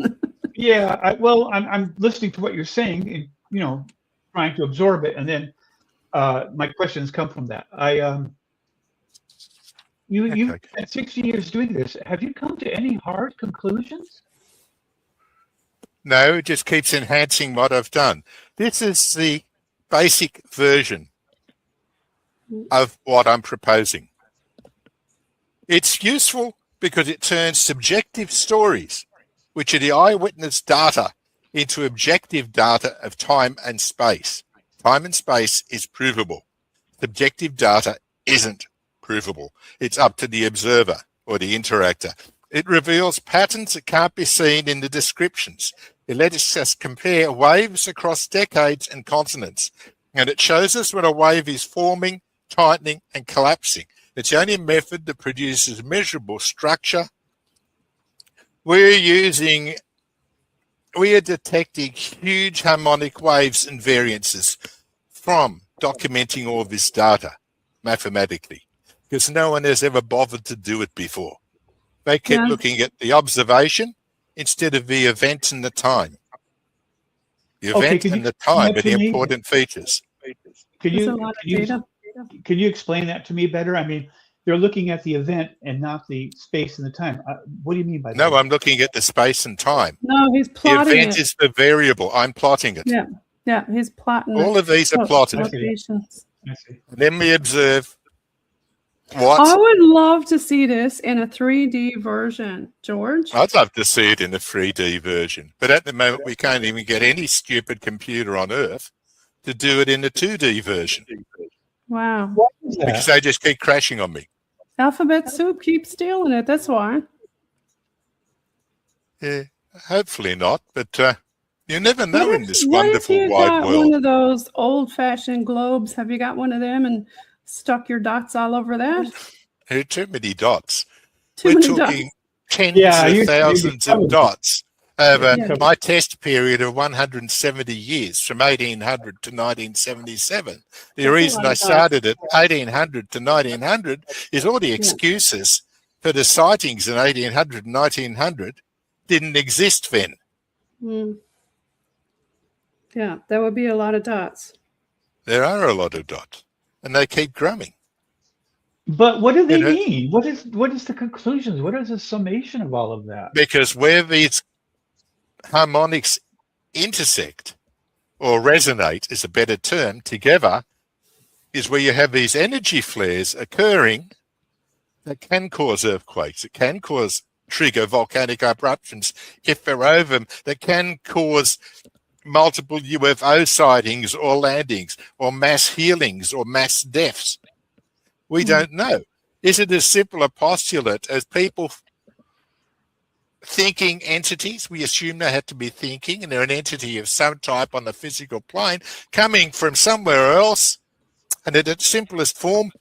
Yeah, I'm listening to what you're saying, and trying to absorb it, and then my questions come from that. You Okay. spent 60 years doing this. Have you come to any hard conclusions? no, it just keeps enhancing what I've done. This is the basic version of what I'm proposing. It's useful because it turns subjective stories, which are the eyewitness data, into objective data of time and space. Time and space is provable. Subjective data isn't provable. It's up to the observer or the interactor. It reveals patterns that can't be seen in the descriptions. It lets us compare waves across decades and continents, and it shows us when a wave is forming, tightening, and collapsing. It's the only method that produces measurable structure. We are detecting huge harmonic waves and variances from documenting all this data mathematically, because no one has ever bothered to do it before. They kept Yeah. looking at the observation instead of the event and the time. The Okay, event could you and the explain time that are the to me? important features. Can That's a you lot of can you data. can you explain that to me better? I mean, they're looking at the event and not the space and the time. What do you mean by that? No, I'm looking at the space and time. No, he's The plotting event it. is the variable. I'm plotting it. Yeah, yeah, he's plotting All it. of these are Oh, plotted. locations. I see. And then we observe I what would love to see this in a 3D version, George. I'd love to see it in a 3D version, but at the moment we can't even get any stupid computer on Earth to do it in a 2D version Wow. What is that? because they just keep crashing on me. Alphabet Soup keeps stealing it. That's why. Yeah, hopefully not, but you never know in this What if wonderful you wide got world. one of those old-fashioned globes? Have you got one of them and stuck your dots all over that? There are too many dots. Too We're many talking dots. tens Yeah, of you're thousands of covered. dots over Yeah. my test period of 170 years, from 1800 to 1977. The That's a reason lot I of dots. started at 1800 to 1900 is all the excuses for the sightings in 1800 and 1900 didn't exist then. Mm. Yeah, that would be a lot of dots. There are a lot of dots, and they keep growing. But what do they mean? What is the conclusions? What is the summation of all of that? Because where these harmonics intersect or resonate is a better term, together, is where you have these energy flares occurring that can cause earthquakes. It can trigger volcanic eruptions if they're over them, that can cause multiple UFO sightings or landings or mass healings or mass deaths. We don't know. Is it as simple a postulate as people thinking entities? We assume they have to be thinking, and they're an entity of some type on the physical plane coming from somewhere else. And at its simplest form,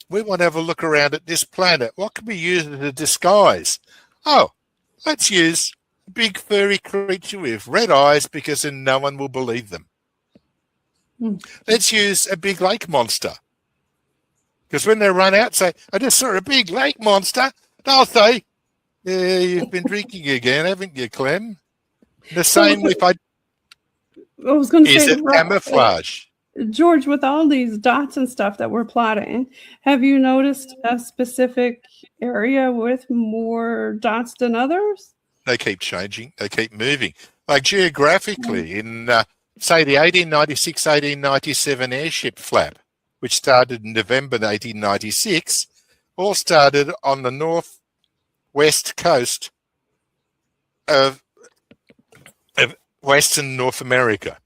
we want to have a look around at this planet. What can we use as a disguise? Oh, let's use a big furry creature with red eyes, because then no one will believe them. Let's use a big lake monster, because when they run out, say, I just saw a big lake monster, they'll say, yeah, you've been drinking again, haven't you, Clem? The same with I was going to say, is it camouflage? George, with all these dots and stuff that we're plotting, have you noticed a specific area with more dots than others? They keep changing. They keep moving. Like geographically, in, say, the 1896-1897 airship flap, which started in November 1896, all started on the northwest coast of Western North America.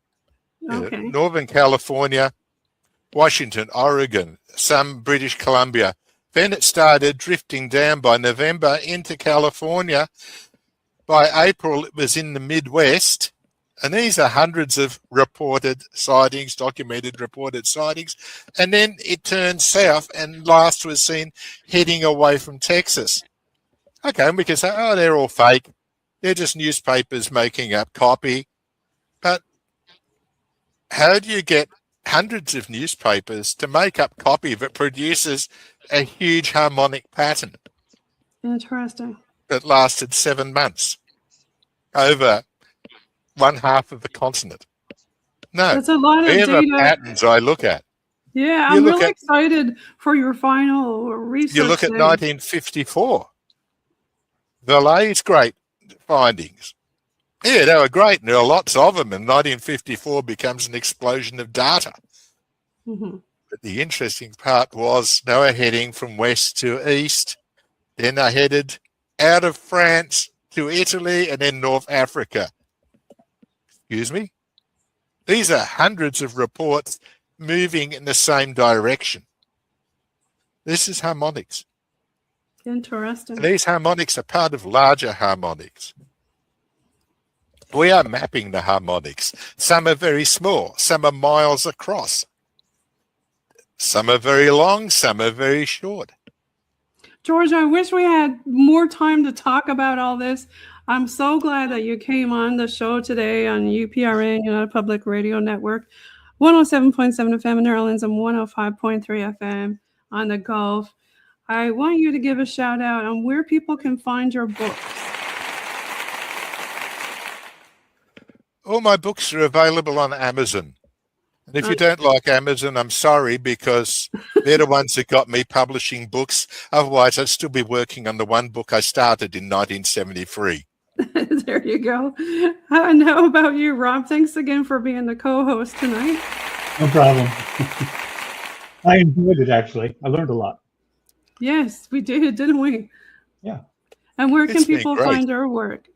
Okay. Northern California, Washington, Oregon, some British Columbia. Then it started drifting down by November into California. By April, it was in the Midwest. And these are hundreds of reported sightings, documented reported sightings. And then it turned south, and last was seen heading away from Texas. Okay, and we can say, oh, they're all fake. They're just newspapers making up copy. But how do you get hundreds of newspapers to make up copy that produces a huge harmonic pattern? Interesting. That lasted 7 months over one half of the continent. No, that's a lot of they're data. the patterns I look at. Yeah, I'm really excited for your final research. You look at 1954. Vallee's great findings. Yeah, they were great, and there are lots of them, and 1954 becomes an explosion of data. But the interesting part was they were heading from west to east, then they headed out of France to Italy, and then North Africa. Excuse me? These are hundreds of reports moving in the same direction. This is harmonics. Interesting. And these harmonics are part of larger harmonics. We are mapping the harmonics. Some are very small. Some are miles across. Some are very long. Some are very short. George, I wish we had more time to talk about all this. I'm so glad that you came on the show today on UPRN, United Public Radio Network, 107.7 FM in New Orleans and 105.3 FM on the Gulf. I want you to give a shout out on where people can find your books. All my books are available on Amazon. And if you don't like Amazon, I'm sorry, because they're the ones that got me publishing books. Otherwise, I'd still be working on the one book I started in 1973. There you go. And how about you, Rob? Thanks again for being the co-host tonight. No problem. I enjoyed it, actually. I learned a lot. Yes, we did, didn't we? Yeah. And where can people find your work?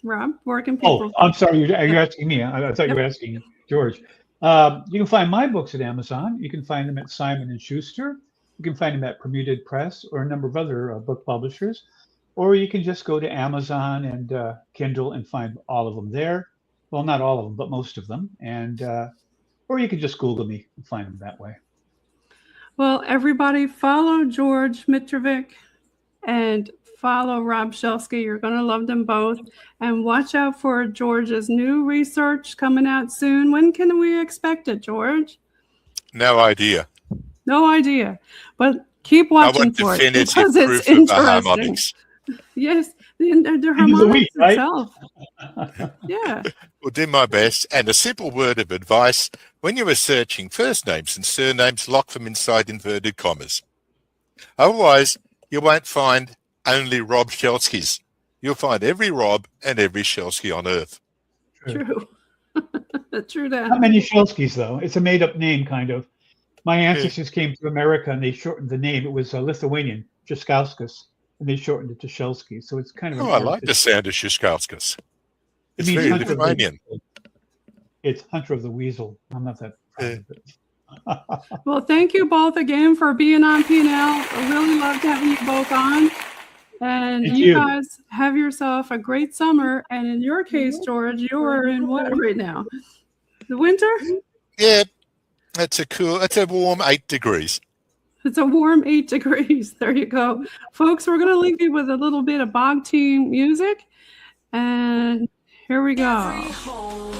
Rob, where can people? Oh, I'm sorry. You're asking me. I thought you were asking George. You can find my books at Amazon. You can find them at Simon & Schuster. You can find them at Permuted Press or a number of other book publishers. Or you can just go to Amazon and Kindle and find all of them there. Well, not all of them, but most of them. And or you can just Google me and find them that way. Well, everybody follow George Mitrovic and follow Rob Shelsky. You're going to love them both. And watch out for George's new research coming out soon. When can we expect it, George? No idea. No idea. But keep watching for it because it's interesting. Yes, The End of the harmonics week, right? itself. Yeah. Will do my best. And a simple word of advice: when you are searching, first names and surnames, lock them inside inverted commas. Otherwise, you won't find only Rob Shelskys. You'll find every Rob and every Shelsky on Earth. True. True that. Not many Shelskys, though. It's a made-up name, kind of. My ancestors came to America, and they shortened the name. It was Lithuanian, Shishkauskas, and they shortened it to Shelsky. So it's kind of. Oh, I like the sound of Shishkauskas. It's very Lithuanian. It's Hunter of the Weasel. I'm not that proud of it. Well, thank you both again for being on PNL. I really loved having you both on. And you guys have yourself a great summer. And in your case, George, you're in what right now? The winter? Yeah, it's a warm 8 degrees. It's a warm 8 degrees. There you go. Folks, we're going to leave you with a little bit of bog team music. And here we go.